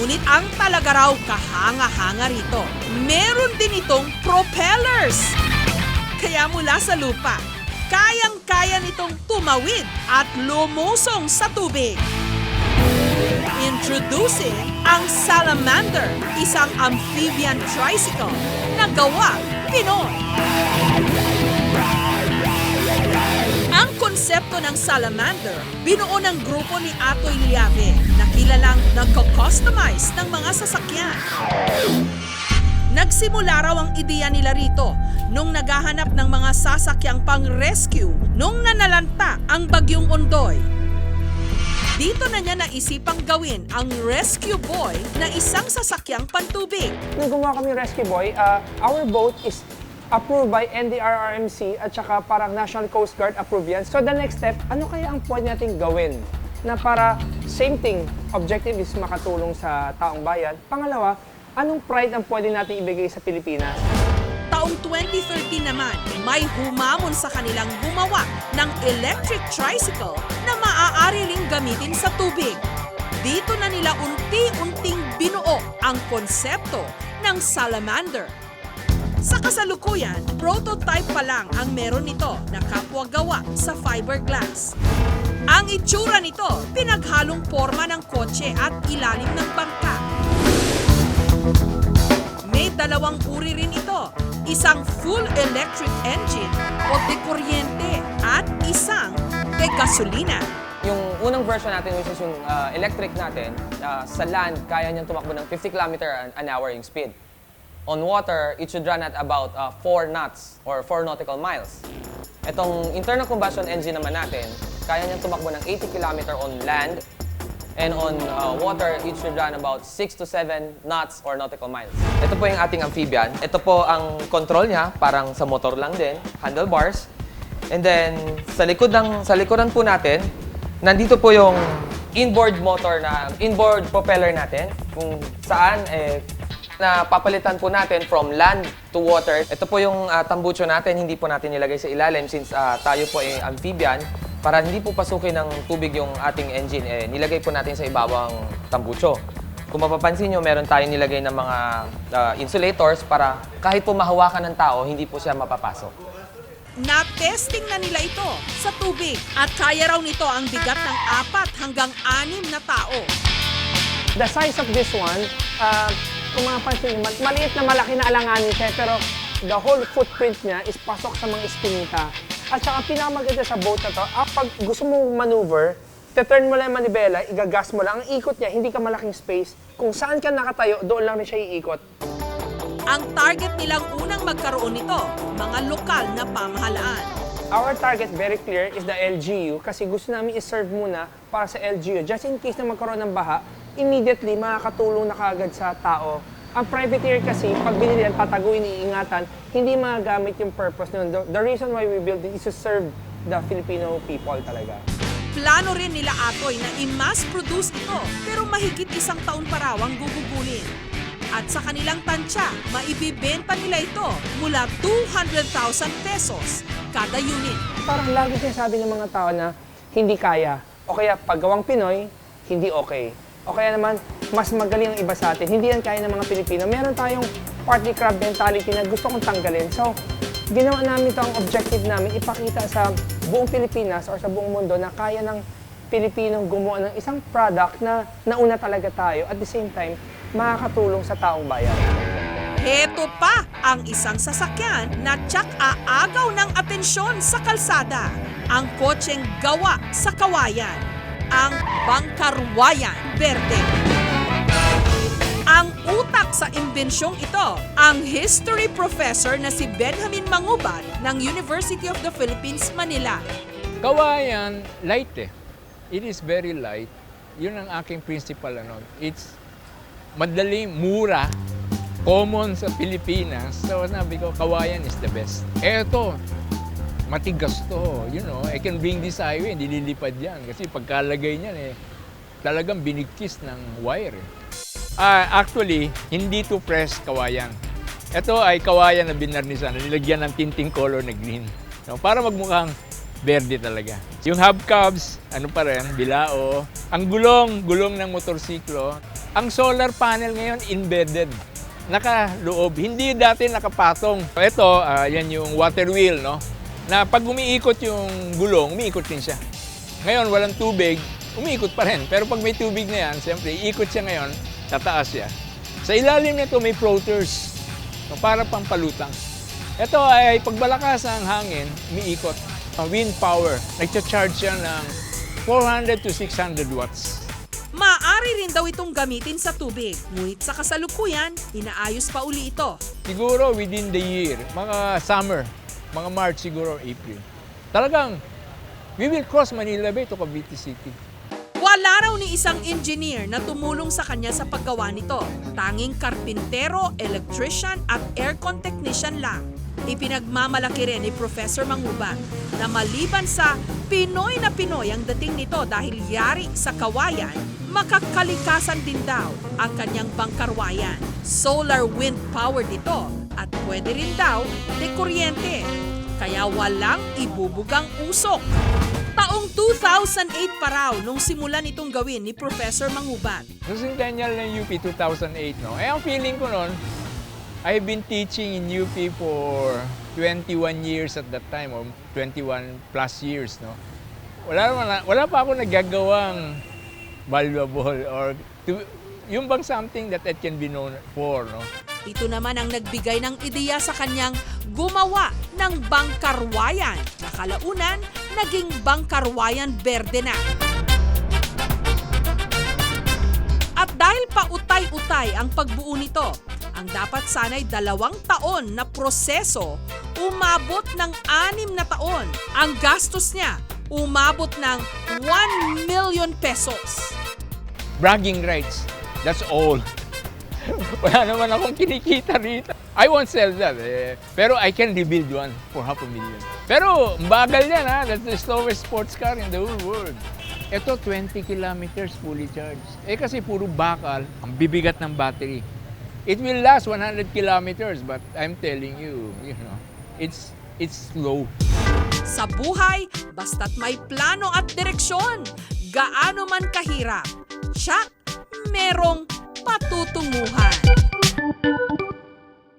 Ngunit ang talaga raw kahanga-hanga rito, meron din itong propellers. Kaya mula sa lupa, kayang-kaya nitong tumawid at lumusong sa tubig. Introducing ang Salamander, isang amphibian tricycle na gawa Pinoy. Ang konsepto ng Salamander, binuo ng grupo ni Atoy Liave na kilalang nagko-customize ng mga sasakyan. Nagsimula raw ang ideya nila rito nung naghahanap ng mga sasakyang pang-rescue nung nanalanta ang Bagyong Ondoy. Dito na niya naisipang gawin ang Rescue Boy na isang sasakyang pantubig. Nung gumawa kami Rescue Boy, our boat is approved by NDRRMC at saka parang National Coast Guard approved yan. So the next step, ano kaya ang pwede natin gawin na para same thing, objective is makatulong sa taong bayan. Pangalawa, anong pride ang pwede natin ibigay sa Pilipinas? Taong 2013 naman, may humamon sa kanilang gumawa ng electric tricycle na maaari ring gamitin sa tubig. Dito na nila unti-unting binuo ang konsepto ng Salamander. Sa kasalukuyan, prototype pa lang ang meron nito na kapwa gawa sa fiberglass. Ang itsura nito, pinaghalong forma ng kotse at ilalim ng bangka. May dalawang uri rin ito, isang full electric engine o de kuryente at isang de gasolina. Yung unang version natin, which is yung electric natin, sa land, kaya niyang tumakbo ng 50 km an hour yung speed. On water, it should run at about 4 knots or 4 nautical miles. Itong internal combustion engine naman natin, kaya niyang tumakbo ng 80 km on land, and on water, it should run about 6 to 7 knots or nautical miles. Ito po yung ating amphibian. Ito po ang control niya, parang sa motor lang din, handlebars. And then, sa likuran po natin, nandito po yung inboard propeller natin, kung saan na papalitan po natin from land to water. Ito po yung tambucho natin, hindi po natin nilagay sa ilalim since tayo po ay amphibian. Para hindi po pasukin ng tubig yung ating engine, nilagay po natin sa ibabang tambucho. Kung mapapansin nyo, meron tayong nilagay ng mga insulators para kahit po mahawakan ng tao, hindi po siya mapapasok. Na-testing na nila ito sa tubig at kaya raw nito ang bigat ng 4 hanggang 6 na tao. The size of this one, kung mapapansin nyo, maliit na malaki na alanganin siya, pero the whole footprint niya is pasok sa mga espinita. At saka pinakamaganda sa boat na to, pag gusto mong maneuver, turn mo lang yung manibela, igagas mo lang. Ang ikot niya, hindi ka malaking space. Kung saan ka nakatayo, doon lang rin siya iikot. Ang target nilang unang magkaroon nito, mga lokal na pamahalaan. Our target, very clear, is the LGU kasi gusto namin i-serve muna para sa LGU. Just in case na magkaroon ng baha, immediately makakatulong na kaagad sa tao. Ang privateer kasi, pag binili yan, tataguin, iingatan, hindi magagamit yung purpose nun. The reason why we build it is to serve the Filipino people talaga. Plano rin nila Atoy na i-mass produce ito, pero mahigit 1 taon pa raw ang gugugulin. At sa kanilang tansya, maibibenta nila ito mula 200,000 pesos kada unit. Parang lagi sinasabi ng mga tao na hindi kaya. O kaya paggawang Pinoy, hindi okay. O kaya naman, mas magaling ang iba sa atin. Hindi yan kaya ng mga Pilipino. Meron tayong party crab mentality na gusto kong tanggalin. So, ginawa namin ito ang objective namin, ipakita sa buong Pilipinas or sa buong mundo na kaya ng Pilipinong gumawa ng isang product na nauna talaga tayo. At the same time, makakatulong sa taong bayan. Heto pa ang isang sasakyan na tsak aagaw ng atensyon sa kalsada. Ang kotseng gawa sa kawayan. Ang Bangkarwayan Verde. Ang utak sa imbensyong ito, ang history professor na si Benjamin Mangubat ng University of the Philippines, Manila. Kawayan, light eh. It is very light. Yun ang aking principal. It's madali, mura, common sa Pilipinas. So sabi ko, kawayan is the best. Eto, matigas to, I can bring this highway, hindi lilipad yan. Kasi pagkalagay niyan, talagang binigkis ng wire. Actually, hindi to press kawayan. Ito ay kawayan na binarnisan, nilagyan ng tinting color na green. Para magmukhang berde talaga. Yung hubcaps, ano pa rin, bilao. Ang gulong ng motorsiklo. Ang solar panel ngayon, embedded. Nakaloob, hindi dati nakapatong. Ito, yan yung water wheel, no? Na pag umiikot yung gulong, umiikot din siya. Ngayon, walang tubig, umiikot pa rin. Pero pag may tubig na yan, siyempre, iikot siya ngayon, tataas siya. Sa ilalim nito may floaters, so para pampalutang. Ito ay pagbalakas ang hangin, umiikot. Wind power, nagcha-charge siya ng 400 to 600 watts. Maaari rin daw itong gamitin sa tubig, ngunit sa kasalukuyan, inaayos pa uli ito. Siguro within the year, mga summer, mga March siguro, April. Talagang, we will cross Manila Bay to Cavite City. Wala raw ni isang engineer na tumulong sa kanya sa paggawa nito. Tanging karpintero, electrician at aircon technician lang. Ipinagmamalaki rin ni Professor Mangubat na maliban sa Pinoy na Pinoy ang dating nito dahil yari sa kawayan, makakalikasan din daw ang kanyang bangkarwayan. Solar wind powered ito at pwede rin daw de kuryente. Kaya walang ibubugang usok. Taong 2008 pa raw nung simulan itong gawin ni Professor Mangubat. Sa Centennial ng UP 2008, no? Ang feeling ko noon, I've been teaching in UP for 21 years at that time, or 21 plus years, no? Wala pa ako nagagawang valuable or yung bang something that it can be known for, no? Ito naman ang nagbigay ng ideya sa kanyang gumawa ng bangkarwayan na kalaunan naging bangkarwayan berde na. At dahil pa utay-utay ang pagbuo nito, ang dapat sana'y 2 taon na proseso, umabot ng 6 na taon. Ang gastos niya, umabot ng 1 million pesos. Bragging rights, that's all. Wala naman akong kinikita rito. I won't sell that, pero I can rebuild one for $500,000. Pero bagal yan, ha? That's the slowest sports car in the whole world. Ito, 20 kilometers fully charged. Kasi puro bakal, ang bibigat ng battery. It will last 100 kilometers, but I'm telling you, it's slow. Sa buhay, basta't may plano at direksyon, gaano man kahirap, tiyak, merong patutunguhan.